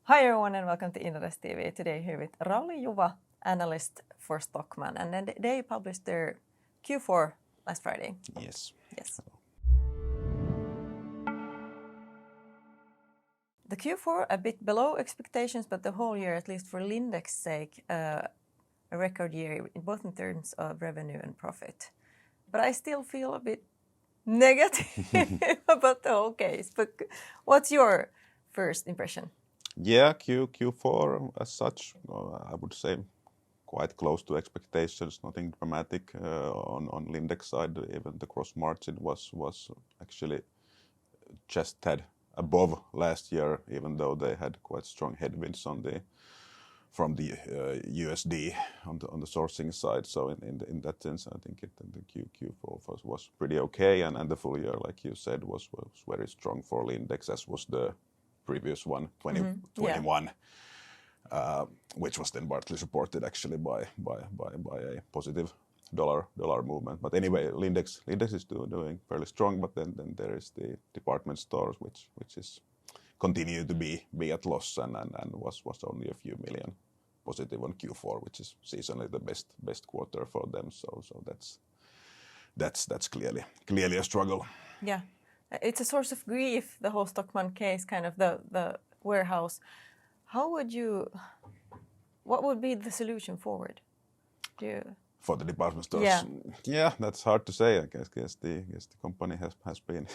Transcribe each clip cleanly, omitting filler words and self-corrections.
Hi everyone and welcome to Inderes TV. Today here with Rauli Juva, analyst for Stockmann, and then they published their Q4 last Friday. Yes. The Q4 a bit below expectations, but the whole year, at least for Lindex sake, a record year, both in terms of revenue and profit. But I still feel a bit negative about the whole case. But what's your first impression? Yeah, Q4 as such, I would say quite close to expectations, nothing dramatic on Lindex side. Even the gross margin was actually just tad above last year, even though they had quite strong headwinds from the USD on the sourcing side. So in that sense, I think the Q4 was pretty okay, and the full year, like you said, was very strong for Lindex, as was the previous one, 2021, which was then partly supported actually by a positive dollar movement. But anyway, Lindex is doing fairly strong. But then there is the department stores, which is continue to be at loss and was only a few million positive on Q4, which is seasonally the best quarter for them. So that's clearly a struggle. Yeah. It's a source of grief, the whole Stockmann case, kind of the warehouse. What would be the solution forward? For the department stores? Yeah, that's hard to say. I guess the company has been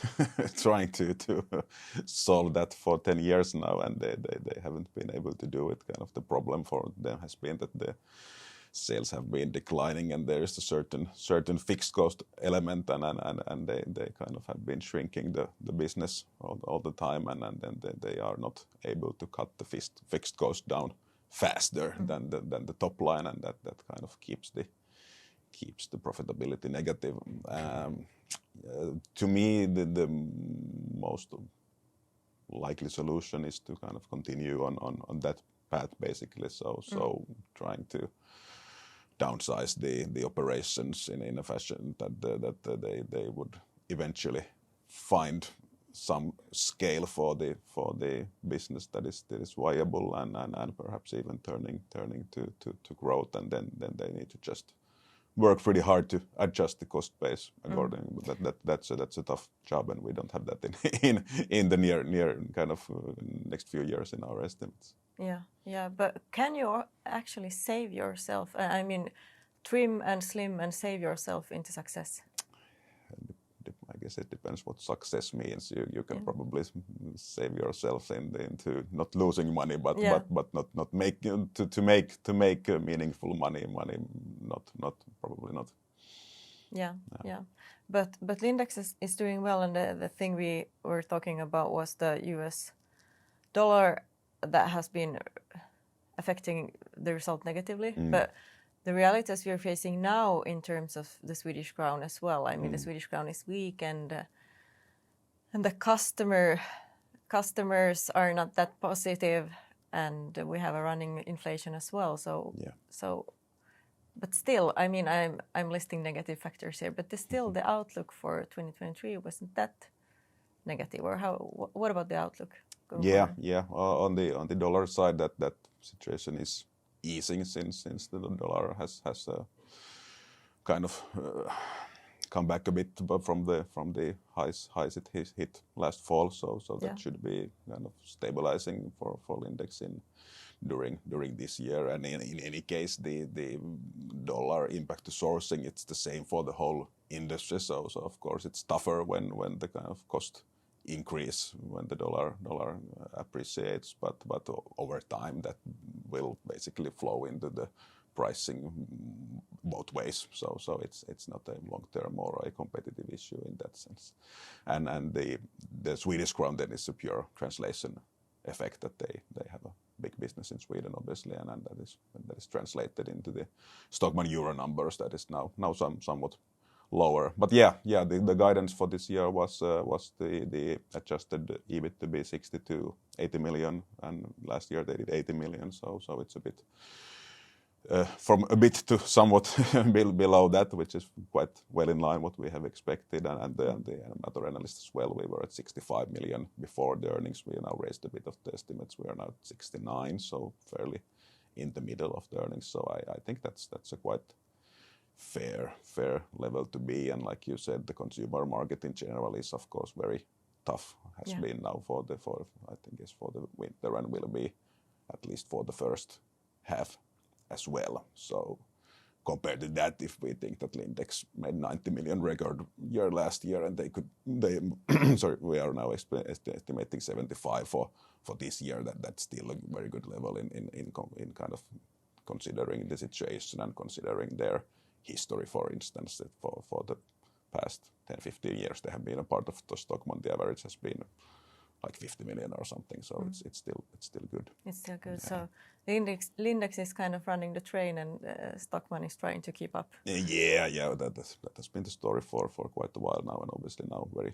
trying to solve that for 10 years now, and they haven't been able to do it. Kind of the problem for them has been that the sales have been declining, and there is a certain fixed cost element, and they kind of have been shrinking the business all the time, and then they are not able to cut the fixed cost down faster than the top line, and that kind of keeps the profitability negative. To me, the most likely solution is to kind of continue on that path, basically. So trying to downsize the operations in a fashion that they would eventually find some scale for the business that is viable and perhaps even turning to growth, and then they need to just work pretty hard to adjust the cost base accordingly. That's a tough job, and we don't have that in the near kind of next few years in our estimates. Yeah. But can you actually save yourself? I mean, trim and slim and save yourself into success? I guess it depends what success means. You can probably save yourself into not losing money, but not make to make meaningful money. Probably not. Yeah. But Lindex is doing well, and the thing we were talking about was the US dollar that has been affecting the result negatively. But the realities we are facing now in terms of the Swedish crown as well. I mean, the Swedish crown is weak, and the customers are not that positive, and we have a running inflation as well. But still, I mean, I'm listing negative factors here, but still the outlook for 2023 wasn't that negative. Or what about the outlook? Yeah. On the dollar side, that situation is easing since the dollar has kind of come back a bit from the highs it hit last fall. So that should be kind of stabilizing for Lindex during this year. And in any case, the dollar impact to sourcing, it's the same for the whole industry. So of course it's tougher when the kind of cost increase when the dollar appreciates, but over time that will basically flow into the pricing both ways. So it's not a long-term or a competitive issue in that sense. And the Swedish crown then is a pure translation effect, that they have a big business in Sweden, obviously, and that is translated into the Stockmann euro numbers that is now somewhat lower. But yeah, the guidance for this year was the adjusted EBIT to be 60 to 80 million, and last year they did 80 million. So it's a bit from a bit to somewhat below that, which is quite well in line what we have expected, and the other analysts as well. We were at 65 million before the earnings. We now raised a bit of the estimates. We are now at 69, so fairly in the middle of the earnings. So I think that's a quite fair level to be. And like you said, the consumer market in general is of course very tough. Has been now for I think it's for the winter, and will be at least for the first half as well. So compared to that, if we think that Lindex made 90 million record year last year, and sorry, we are now estimating 75 for this year, that's still a very good level in kind of considering the situation and considering their history. For instance, for the past 10-15 years they have been a part of the Stockmann. The average has been like 50 million or something, so it's still good. It's still good. Yeah. So the Lindex is kind of running the train, and Stockmann is trying to keep up. Yeah, that has been the story for quite a while now, and obviously now very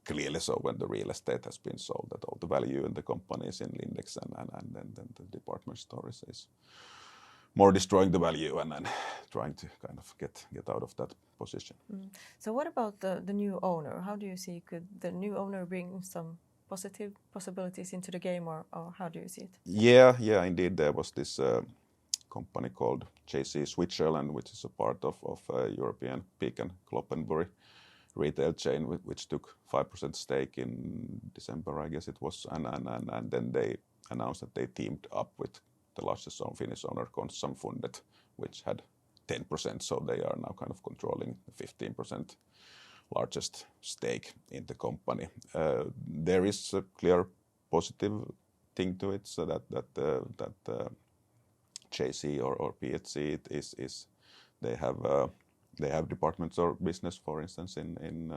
clearly so when the real estate has been sold, that all the value in the companies in Lindex and then the department stores is more destroying the value and trying to kind of get out of that position. So what about the new owner? How do you see, could the new owner bring some positive possibilities into the game, or how do you see it? Yeah, indeed. There was this company called JC Switzerland, which is a part of European Peek and Kloppenburg retail chain, which took 5% stake in December, I guess it was, and then they announced that they teamed up with the largest Finnish owner, Sammanföra, which had 10%, so they are now kind of controlling 15% largest stake in the company. There is a clear positive thing to it, so that JC or PHC is they have department store business, for instance, in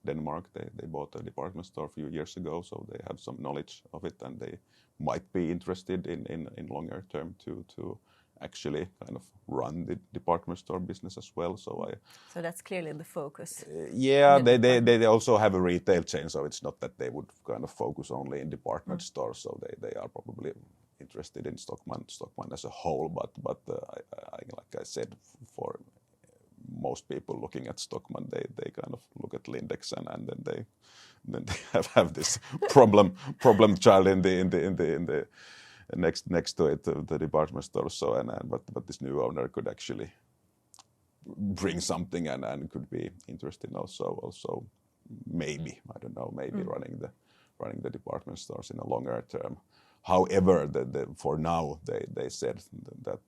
Denmark. They bought a department store a few years ago, so they have some knowledge of it, and they might be interested in longer term to actually kind of run the department store business as well. So that's clearly the focus. Yeah, they also have a retail chain, so it's not that they would kind of focus only in department stores. So they are probably interested in Stockmann as a whole. But like I said, for most people looking at Stockmann, they kind of look at Lindex and then they have this problem child in the next to it, the department store. So but this new owner could actually bring something and could be interesting also maybe, I don't know, running the department stores in a longer term. However, for now they said that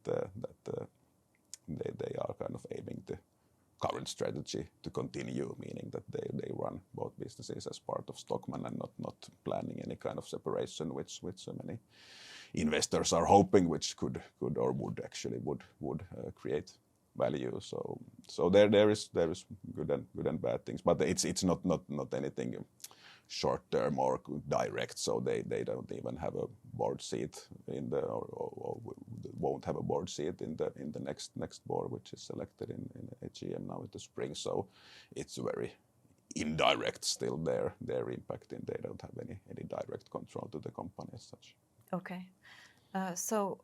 they are kind of aiming the current strategy to continue, meaning that they run both businesses as part of Stockmann and not planning any kind of separation, which so many investors are hoping, which could or would actually create value. So there is good and bad things, but it's not anything short term or direct. So they don't even have a board seat or won't have a board seat in the next board, which is selected in AGM now in the spring. So it's very indirect still their impact, and they don't have any direct control to the company as such. Okay. So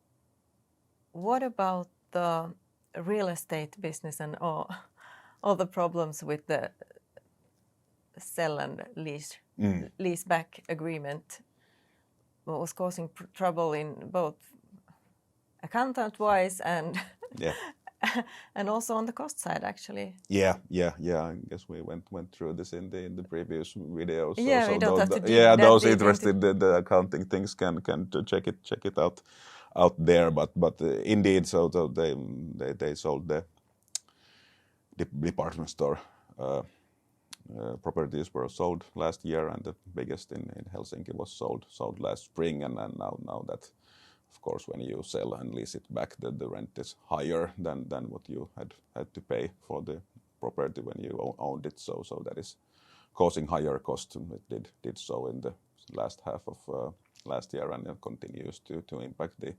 what about the real estate business and all the problems with the sell and lease back agreement? What was causing trouble in both accountant wise and and also on the cost side, actually. Yeah. I guess we went through this in the previous video. So, we don't have to do that. Those deep interested in the accounting things can check it out there. But indeed, so they sold the department store properties were sold last year, and the biggest in Helsinki was sold last spring, and now that, of course, when you sell and lease it back, the rent is higher than what you had to pay for the property when you owned it. So that is causing higher cost. It did so in the last half of last year, and it continues to impact the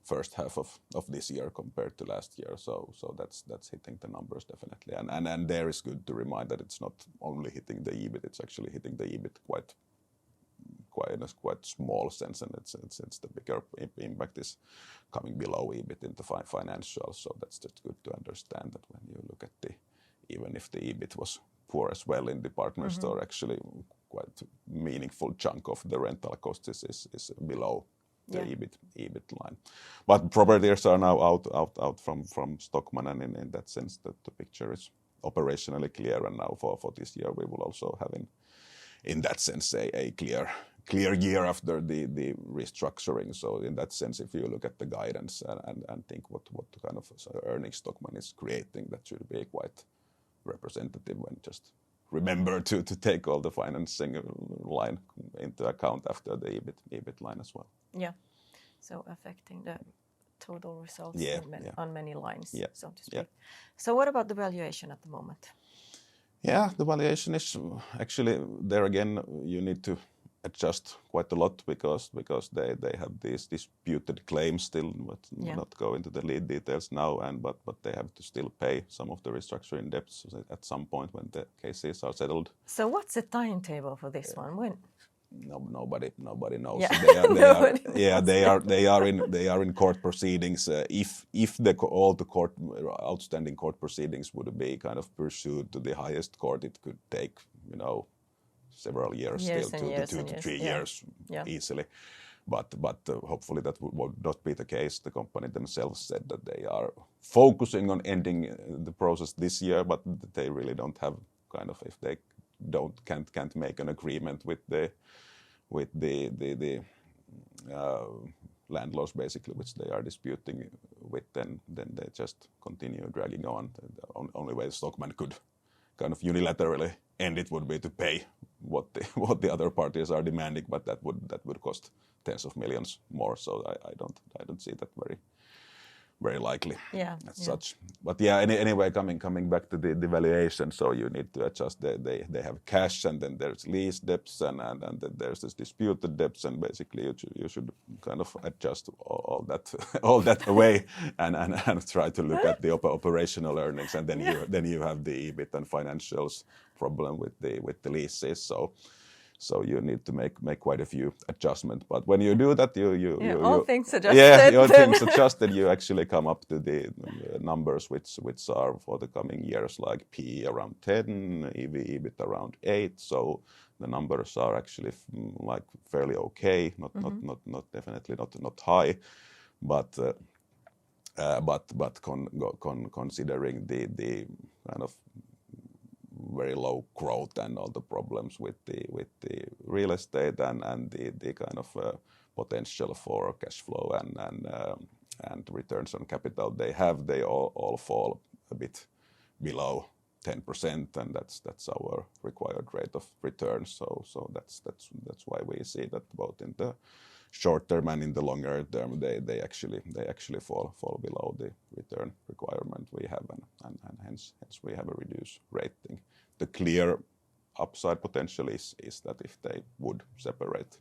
first half of this year compared to last year. So that's hitting the numbers definitely. And there is good to remind that it's not only hitting the EBIT, it's actually hitting the EBIT quite small sense, and it's the bigger impact is coming below EBIT into financials. So that's just good to understand that when you look at even if the EBIT was poor as well in department store, actually quite meaningful chunk of the rental cost is below the EBIT line. But properties are now out from Stockmann, and in that sense that the picture is operationally clear, and now for this year we will also have in that sense a clear year after the restructuring. So in that sense, if you look at the guidance and think what kind of earnings Stockmann is creating, that should be quite representative when just remember to take all the financing line into account after the EBIT line as well. Yeah, so affecting the total results on many lines, so to speak. Yeah. So what about the valuation at the moment? Yeah, the valuation is actually there again. You need to adjust quite a lot because they have these disputed claims still, but not go into the lead details now. But they have to still pay some of the restructuring debts at some point when the cases are settled. So what's the timetable for this one? When? Nobody knows. Yeah. They are in court proceedings. If all the outstanding court proceedings would be kind of pursued to the highest court, it could take several years still, 2 to 3 years easily. But hopefully that would not be the case. The company themselves said that they are focusing on ending the process this year, but they really don't have kind of, if they can't make an agreement with the landlords basically, which they are disputing with, then they just continue dragging on. The only way Stockmann could kind of unilaterally end it would be to pay what the other parties are demanding, but that would cost tens of millions more. So I don't see that very likely as such. But anyway, coming back to the valuation, so you need to adjust. They have cash, and then there's lease debts, and then there's this disputed debts, and basically you should kind of adjust all that away and try to look at the operational earnings, and then you have the EBIT and financials problem with the leases. So you need to make quite a few adjustments. But when you do that, all things adjusted. All things adjusted, you actually come up to the numbers which are for the coming years, like PE around 10, EBIT around 8. So the numbers are actually like fairly okay, not definitely not high, but considering the kind of very low growth and all the problems with the real estate and the kind of potential for cash flow and returns on capital they all fall a bit below 10%, and that's our required rate of return. So that's why we see that both in the short term and in the longer term they actually fall below the return requirement we have, and hence we have a reduced rating. The clear upside potential is that if they would separate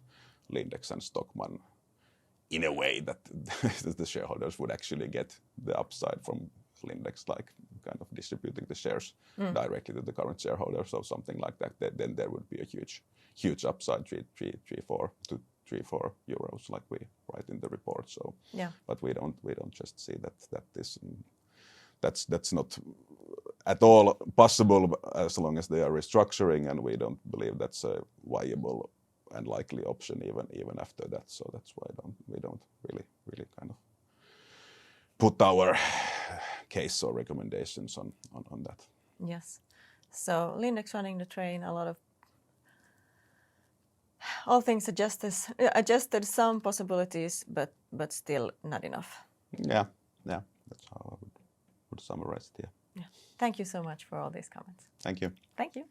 Lindex and Stockmann in a way that the shareholders would actually get the upside from Lindex, like kind of distributing the shares directly to the current shareholders or something like that, then there would be a huge upside, 3-4 euros, like we write in the report. So, but we don't just see that's not at all possible as long as they are restructuring, and we don't believe that's a viable and likely option even after that. So that's why we don't really kind of put our case or recommendations on that. Yes. So Lindex running the train, a lot of all things adjusted, some possibilities, but still not enough. Yeah, that's how I would summarize it. Yeah. Thank you so much for all these comments. Thank you. Thank you.